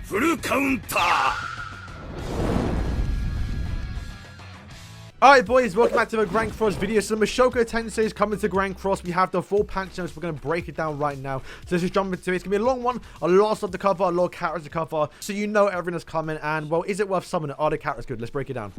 フルカウンター。 Alright boys, welcome back to the Grand Cross video. So Mushoku Tensei is coming to Grand Cross. We have the full patch notes. We're going to break it down right now. So let's just jump into it. It's going to be a long one. A lot of stuff to cover, a lot of characters to cover. So you know everything that's coming. And well, is it worth summoning? Are the characters good? Let's break it down.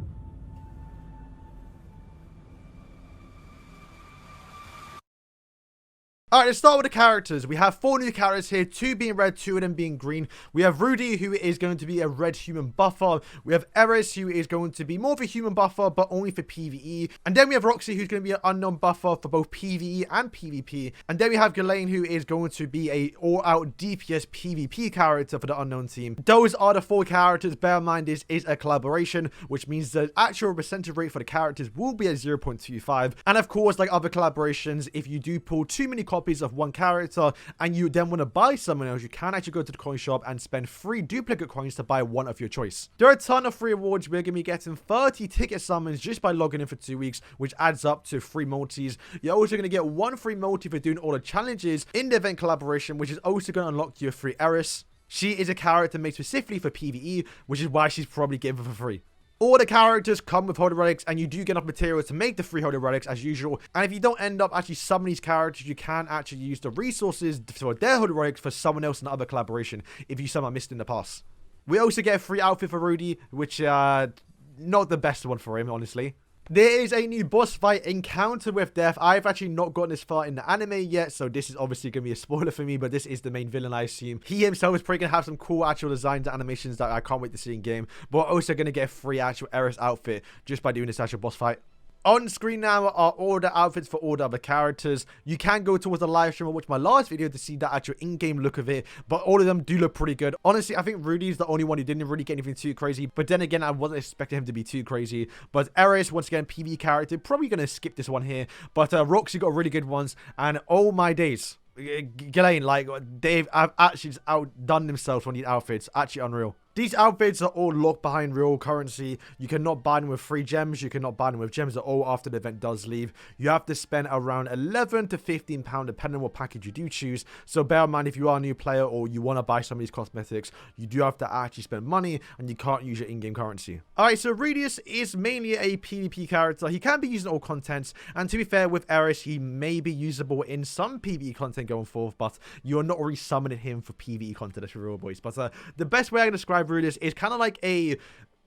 Alright, let's start with the characters. We have 4 new characters here, 2 being red, 2 of them being green. We have Rudy, who is going to be a red human buffer. We have Eris, who is going to be more of a human buffer, but only for PvE. And then we have Roxy, who's going to be an unknown buffer for both PvE and PvP. And then we have Ghislaine, who is going to be a all-out DPS PvP character for the unknown team. Those are the 4 characters. Bear in mind, this is a collaboration, which means the actual percentage rate for the characters will be at 0.25. And of course, like other collaborations, if you do pull too many copies of one character and you then want to buy someone else, you can actually go to the coin shop and spend 3 duplicate coins to buy one of your choice. There are a ton of free rewards. We're going to be getting 30 ticket summons just by logging in for 2 weeks, which adds up to 3 multis. You're also going to get 1 free multi for doing all the challenges in the event collaboration, which is also going to unlock you a free Eris. She is a character made specifically for PvE, which is why she's probably given for free. All the characters come with Holy Relics, and you do get enough materials to make the 3 Holy Relics as usual. And if you don't end up actually summoning these characters, you can actually use the resources for their Holy Relics for someone else in another collaboration if you somehow missed in the past. We also get a free outfit for Rudy, which not the best one for him, honestly. There is a new boss fight, Encounter with Death. I've actually not gotten this far in the anime yet, so this is obviously going to be a spoiler for me, but this is the main villain, I assume. He himself is probably going to have some cool actual designs and animations that I can't wait to see in game, but we're also going to get a free actual Eris outfit just by doing this actual boss fight. On screen now are all the outfits for all the other characters. You can go towards the live stream or watch my last video to see the actual in-game look of it, but all of them do look pretty good. Honestly, I think Rudy's the only one who didn't really get anything too crazy, but then again, I wasn't expecting him to be too crazy. But Eris, once again, PvE character, probably going to skip this one here, but Roxy got really good ones, and oh my days. Ghislaine, like, they've actually just outdone themselves on these outfits. Actually unreal. These outfits are all locked behind real currency. You cannot buy them with free gems. You cannot buy them with gems at all after the event does leave. You have to spend around £11 to £15 depending on what package you do choose. So bear in mind, if you are a new player or you want to buy some of these cosmetics, you do have to actually spend money and you can't use your in-game currency. Alright, so Rudeus is mainly a PvP character. He can be used in all contents. And to be fair, with Eris, he may be usable in some PvE content going forth, but you're not really summoning him for PvE content, that's for real, boys. But the best way I can describe Rudeus is kind of like a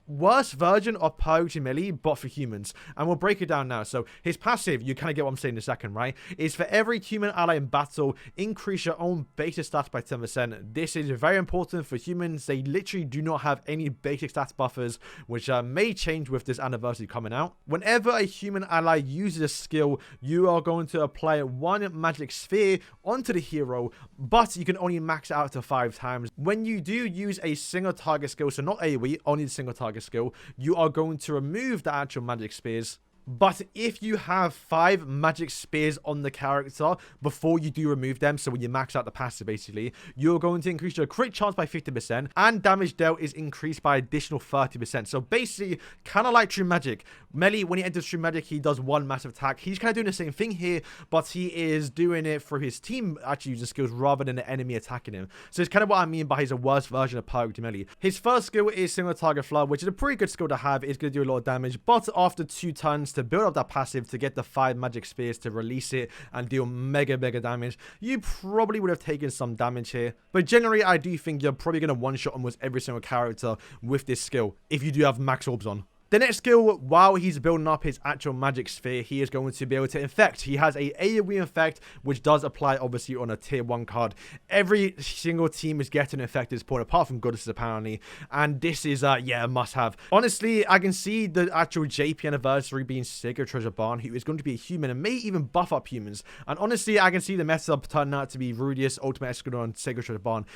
worse version of Purge Melee, but for humans. And we'll break it down now. So his passive, you kind of get what I'm saying in a second, right? Is for every human ally in battle, increase your own basic stats by 10%. This is very important for humans. They literally do not have any basic stats buffers, which may change with this anniversary coming out. Whenever a human ally uses a skill, you are going to apply 1 magic sphere onto the hero, but you can only max it out to 5 times. When you do use a single target skill, so not AoE, only the single target skill, you are going to remove the actual magic spears. But if you have 5 magic spears on the character before you do remove them, so when you max out the passive basically, you're going to increase your crit chance by 50% and damage dealt is increased by additional 30%. So basically, kind of like True Magic. Melee, when he enters True Magic, he does 1 massive attack. He's kind of doing the same thing here, but he is doing it for his team actually using skills rather than the enemy attacking him. So it's kind of what I mean by he's a worse version of Purge Melee. His first skill is Single Target Flood, which is a pretty good skill to have. It's going to do a lot of damage, but after 2 turns, to build up that passive to get the 5 magic spears to release it and deal mega damage, you probably would have taken some damage here. But generally, I do think you're probably going to one-shot almost every single character with this skill if you do have max orbs on. The next skill, while he's building up his actual magic sphere, he is going to be able to infect. He has a AoE infect, which does apply obviously on a tier 1 card. Every single team is getting infected at this point, apart from Goddesses apparently. And this is, yeah, a must-have. Honestly, I can see the actual JP anniversary being Sacred Treasure Barn, who is going to be a human and may even buff up humans. And honestly, I can see the meta turning out to be Rudeus, Ultimate Escadron, and Sacred Treasure Barn.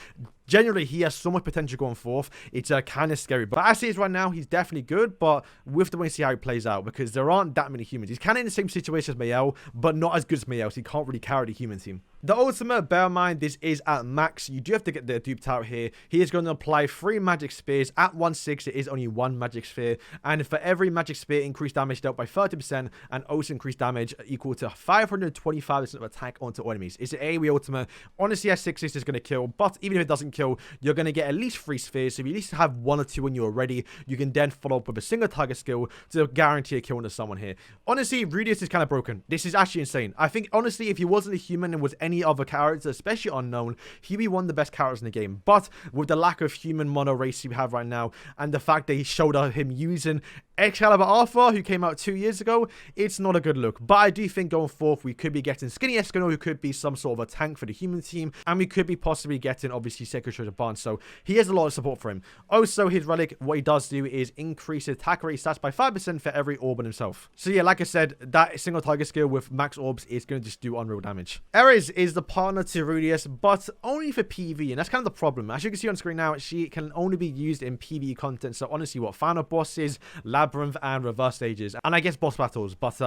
Generally, he has so much potential going forth. It's kind of scary. But as it is right now, he's definitely good, but but with the way see how it plays out, because there aren't that many humans. He's kind of in the same situation as Mayel, but not as good as Mayel, so he can't really carry the human team. The ultimate, bear in mind, this is at max. You do have to get the duped out here. He is going to apply 3 magic spheres. At 1/6, it is only 1 magic sphere. And for every magic sphere, increased damage dealt by 30%, and also increased damage equal to 525% of attack onto enemies. It's an AoE ultimate. Honestly, at 6 is going to kill, but even if it doesn't kill, you're going to get at least 3 spheres. So if you at least have 1 or 2 when you're ready, you can then follow up with a single target skill to guarantee a kill into someone here. Honestly, Rudeus is kind of broken. This is actually insane. I think, honestly, if he wasn't a human and was any other character, especially unknown, he'd be one of the best characters in the game. But with the lack of human mono race we have right now, and the fact that he showed him using Excalibur Alpha, who came out 2 years ago, it's not a good look. But I do think going forth, we could be getting Skinny Eskimo, who could be some sort of a tank for the human team, and we could be possibly getting, obviously, Sacred Treasure Barn. So he has a lot of support for him. Also, his relic, what he does do is increase his attack rate stats by 5% for every orb on himself. So yeah, like I said, that single target skill with max orbs is going to just do unreal damage. Eris is the partner to Rudeus, but only for PvE, and that's kind of the problem. As you can see on screen now, she can only be used in PvE content. So honestly, what, final bosses, labyrinth, and reverse stages, and I guess boss battles. But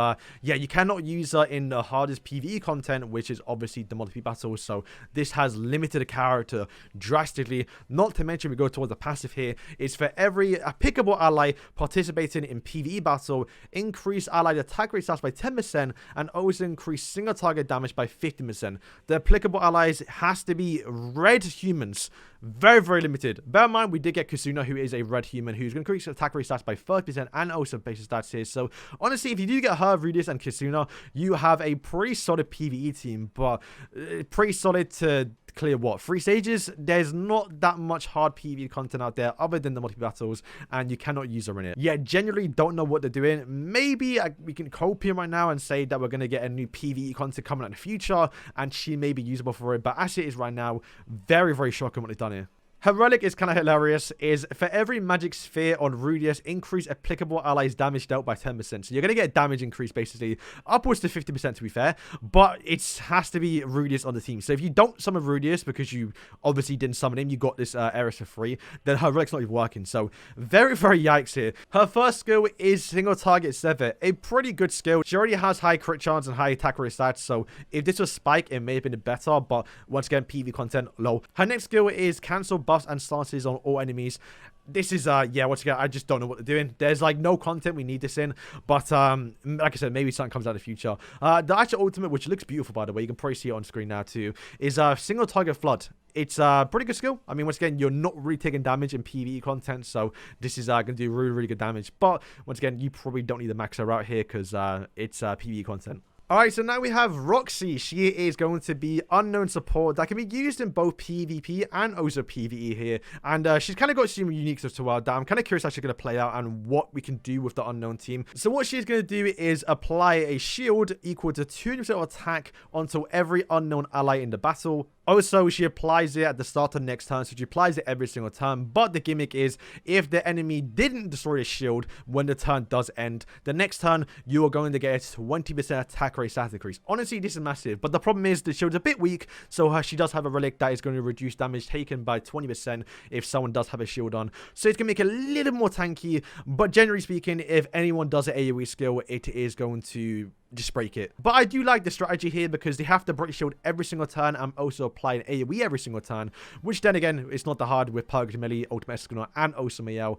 yeah, you cannot use her in the hardest PvE content, which is obviously the multi battles. So this has limited the character drastically. Not to mention, we go towards the passive here. It's for every applicable ally participating in PvE battle, increase allied attack rate stats by 10%, and also increase single target damage by 50%. The applicable allies has to be red humans. Very, very limited. Bear in mind, we did get Kasuna, who is a red human, who's going to increase attack rate stats by 30% and also basic stats here. So honestly, if you do get her, Rudeus, and Kasuna, you have a pretty solid PvE team, but pretty solid to clear what, 3 stages. There's not that much hard PvE content out there other than the multi battles, and you cannot use her in it. Yeah, genuinely don't know what they're doing. Maybe we can cope here right now and say that we're going to get a new PvE content coming out in the future, and she may be usable for it. But as it is right now, very, very shocking what they've done here. Her relic is kind of hilarious, is for every magic sphere on Rudeus, increase applicable allies damage dealt by 10%. So you're going to get damage increase basically upwards to 50% to be fair, but it has to be Rudeus on the team. So if you don't summon Rudeus because you obviously didn't summon him, you got this Eris for free, then her relic's not even working. So very, very yikes here. Her first skill is single target sever, a pretty good skill. She already has high crit chance and high attack rate stats, so if this was Spike, it may have been better, but once again, PvE content low. Her next skill is cancel buffs and stances on all enemies. This is yeah, once again, I just don't know what they're doing. There's like no content we need this in, but like I said, maybe something comes out in the future. The actual ultimate, which looks beautiful by the way, you can probably see it on screen now too, is single target flood. It's a pretty good skill. I mean, once again, you're not really taking damage in PvE content, so this is going to do really, really good damage. But once again, you probably don't need to max her out here because it's PvE content. Alright, so now we have Roxy. She is going to be unknown support that can be used in both PvP and also PvE here. And she's kind of got some unique stuff to her that I'm kind of curious how she's going to play out and what we can do with the unknown team. So what she's going to do is apply a shield equal to 200% of attack onto every unknown ally in the battle. Also, she applies it at the start of next turn, so she applies it every single turn. But the gimmick is, if the enemy didn't destroy the shield when the turn does end, the next turn, you are going to get a 20% attack rate stat increase. Honestly, this is massive. But the problem is, the shield's a bit weak, so she does have a relic that is going to reduce damage taken by 20% if someone does have a shield on. So it's going to make it a little more tanky, but generally speaking, if anyone does an AoE skill, it is going to just break it. But I do like the strategy here because they have to break shield every single turn and also apply an AoE every single turn, which then again, it's not that hard with Purge Melee, Ultimate Escanor, and also Mayel.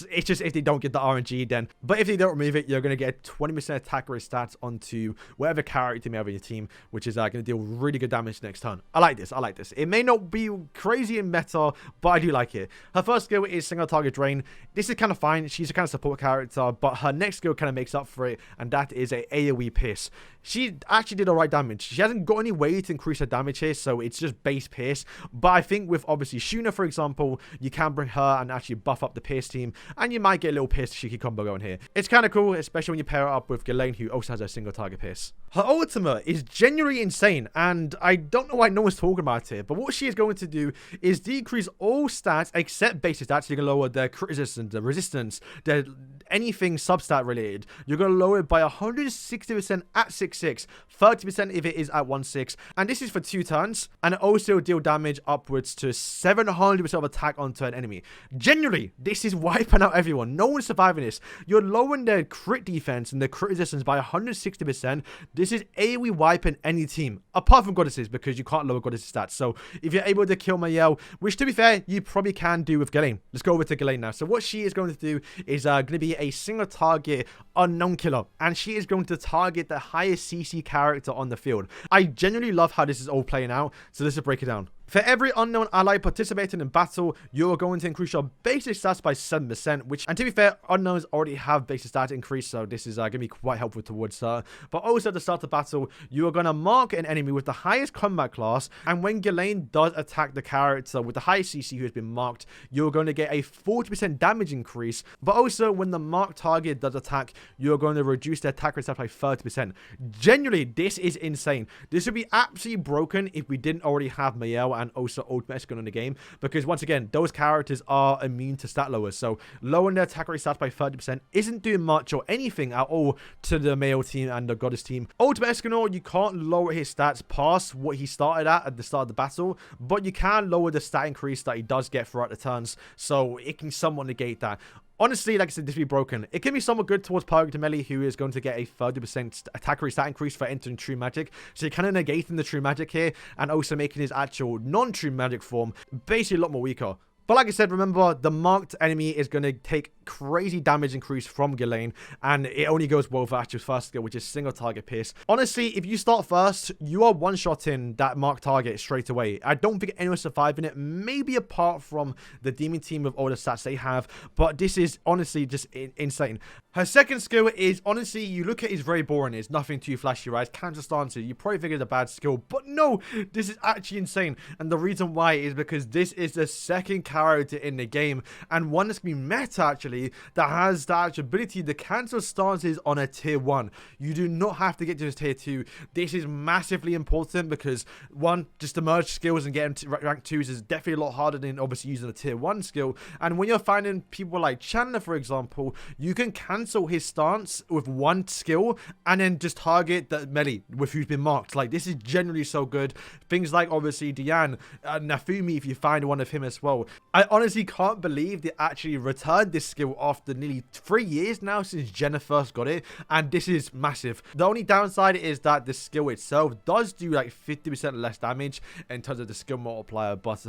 It's just if they don't get the RNG then, but if they don't remove it, you're going to get 20% attack rate stats onto whatever character you may have in your team, which is going to deal really good damage next turn. I like this. I like this. It may not be crazy in meta, but I do like it. Her first skill is single target drain. This is kind of fine. She's a kind of support character, but her next skill kind of makes up for it, and that is a AoE pierce. She actually did alright damage. She hasn't got any way to increase her damage here, so it's just base pierce. But I think with obviously Shuna, for example, you can bring her and actually buff up the pierce team, and you might get a little pierce Shiki combo going here. It's kind of cool, especially when you pair it up with Ghislaine, who also has a single target pierce. Her ultimate is genuinely insane, and I don't know why no one's talking about it, but what she is going to do is decrease all stats except basic stats. So you can lower their crit resistance, the resistance, their anything substat related, you're going to lower it by 160% at 6.6, 30% if it is at 1.6, and this is for 2 turns, and it also deal damage upwards to 700% of attack onto an enemy. Generally, this is wiping out everyone. No one's surviving this. You're lowering their crit defense and their crit resistance by 160%. This is AoE wiping any team, apart from goddesses, because you can't lower goddesses stats. So if you're able to kill Mayel, which to be fair, you probably can do with Ghislaine. Let's go over to Ghislaine now. So what she is going to do is going to be a single target unknown killer, and she is going to target the highest CC character on the field. I genuinely love how this is all playing out, so let's break it down. For every unknown ally participating in battle, you are going to increase your basic stats by 7%, which, and to be fair, unknowns already have basic stats increase, so this is going to be quite helpful towards her. But also at the start of battle, you are going to mark an enemy with the highest combat class, and when Ghislaine does attack the character with the highest CC who has been marked, you're going to get a 40% damage increase. But also, when the marked target does attack, you're going to reduce their attack rate by 30%. Genuinely, this is insane. This would be absolutely broken if we didn't already have Mayel and also Ultimate Escalon in the game, because once again, those characters are immune to stat lowers, so lowering their attack rate stats by 30% isn't doing much or anything at all to the male team and the goddess team. Ultimate Escalon, you can't lower his stats past what he started at the start of the battle, but you can lower the stat increase that he does get throughout the turns, so it can somewhat negate that. Honestly, like I said, this will be broken. It can be somewhat good towards Pyro Melee, who is going to get a 30% attack rate stat increase for entering True Magic. So you're kind of negating the True Magic here and also making his actual non-True Magic form basically a lot more weaker. But like I said, remember, the marked enemy is going to take crazy damage increase from Ghislaine, and it only goes well for actual first skill, which is single target pierce. Honestly, if you start first, you are one-shotting that marked target straight away. I don't think anyone's surviving it, maybe apart from the demon team with all the stats they have, but this is honestly just insane. Her second skill is, honestly, you look at it, it's very boring. It's nothing too flashy, right? Cancer stances. You probably think it's a bad skill, but no, this is actually insane. And the reason why is because this is the second character in the game, and one that's going to be meta, actually, that has the actual ability to cancel stances on a tier 1. You do not have to get to this tier 2. This is massively important because, one, just to merge skills and get them to rank 2s is definitely a lot harder than obviously using a tier 1 skill. And when you're finding people like Chandler, for example, you can cancel his stance with one skill and then just target the melee with who's been marked. Like, this is generally so good. Things like obviously Diane, Nafumi, if you find one of him as well. I honestly can't believe they actually returned this skill after nearly 3 years now since Jenna first got it, and this is massive. The only downside is that the skill itself does do like 50% less damage in terms of the skill multiplier, but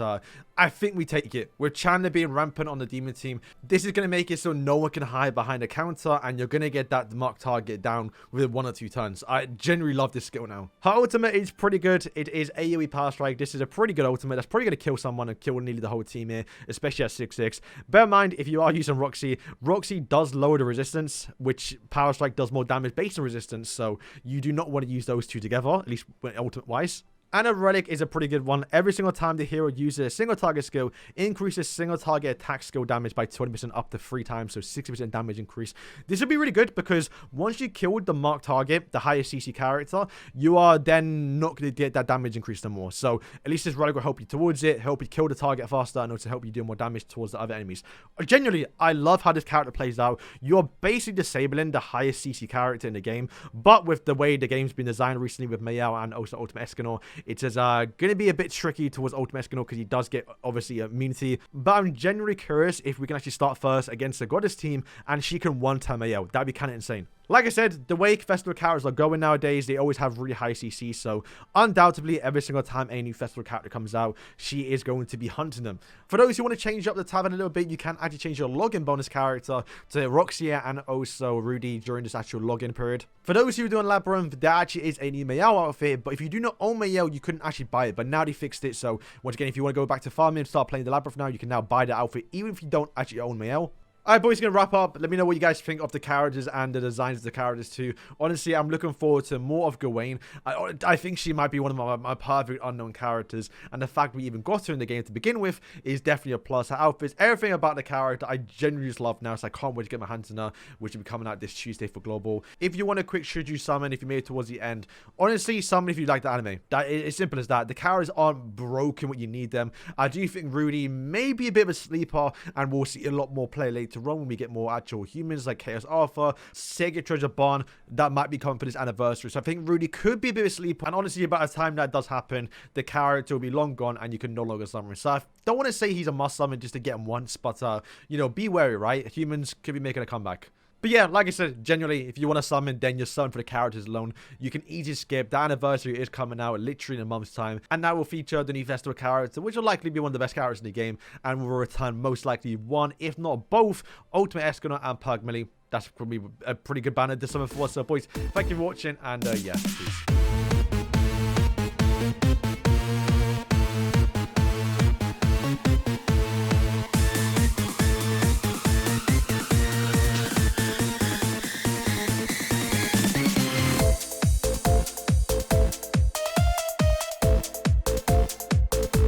I think we take it. With Chandler being rampant on the demon team, this is going to make it so no one can hide behind a counter, and you're going to get that marked target down within 1 or 2 turns. I genuinely love this skill now. Her ultimate is pretty good. It is AoE Power Strike. This is a pretty good ultimate. That's probably going to kill someone and kill nearly the whole team here, especially at 6-6. Bear in mind, if you are using Roxy does lower the resistance, which Power Strike does more damage based on resistance, so you do not want to use those two together, at least ultimate wise. And a Relic is a pretty good one. Every single time the hero uses a single target skill, increases single target attack skill damage by 20% up to 3 times, so 60% damage increase. This would be really good because once you killed the marked target, the highest CC character, you are then not going to get that damage increase no more. So at least this Relic will help you towards it, help you kill the target faster, and also help you do more damage towards the other enemies. Genuinely, I love how this character plays out. You're basically disabling the highest CC character in the game, but with the way the game's been designed recently with Mayel and also Ultimate Escanor, it is going to be a bit tricky towards Ultimate Escanor because he does get, obviously, immunity. But I'm genuinely curious if we can actually start first against the Goddess team and she can one-time Mayel. That'd be kind of insane. Like I said, the way festival characters are going nowadays, they always have really high CC, so undoubtedly every single time a new festival character comes out, she is going to be hunting them. For those who want to change up the tavern a little bit, you can actually change your login bonus character to Roxy and also Rudy during this actual login period. For those who are doing Labyrinth, there actually is a new Mayel outfit, but if you do not own Mayel, you couldn't actually buy it, but now they fixed it, so once again, if you want to go back to farming and start playing the Labyrinth now, you can now buy the outfit even if you don't actually own Mayel. Alright boys, going to wrap up. Let me know what you guys think of the characters and the designs of the characters too. Honestly, I'm looking forward to more of Ghislaine. I think she might be one of my perfect unknown characters, and the fact we even got her in the game to begin with is definitely a plus. Her outfits, everything about the character, I genuinely just love now, so I can't wait to get my hands on her, which will be coming out this Tuesday for Global. If you want a quick should you summon, if you made it towards the end, honestly, summon if you like the anime. It's simple as that. The characters aren't broken when you need them. I do think Rudy may be a bit of a sleeper, and we'll see a lot more play later later on when we get more actual humans like Chaos Alpha, Sega Treasure Bond, that might be coming for this anniversary. So I think Rudy could be a bit of a sleeper, and honestly, by the time that does happen, the character will be long gone and you can no longer summon him. So I don't want to say he's a must summon just to get him once, but you know, be wary, right? Humans could be making a comeback. But yeah, like I said, generally, if you want to summon, then you summon for the characters alone. You can easily skip. The anniversary is coming out literally in a month's time. And that will feature the new festival character, which will likely be one of the best characters in the game. And will return most likely one, if not both, Ultimate Escanaut and Pug Millie. That's probably a pretty good banner to summon for. So boys, thank you for watching. And yeah, peace.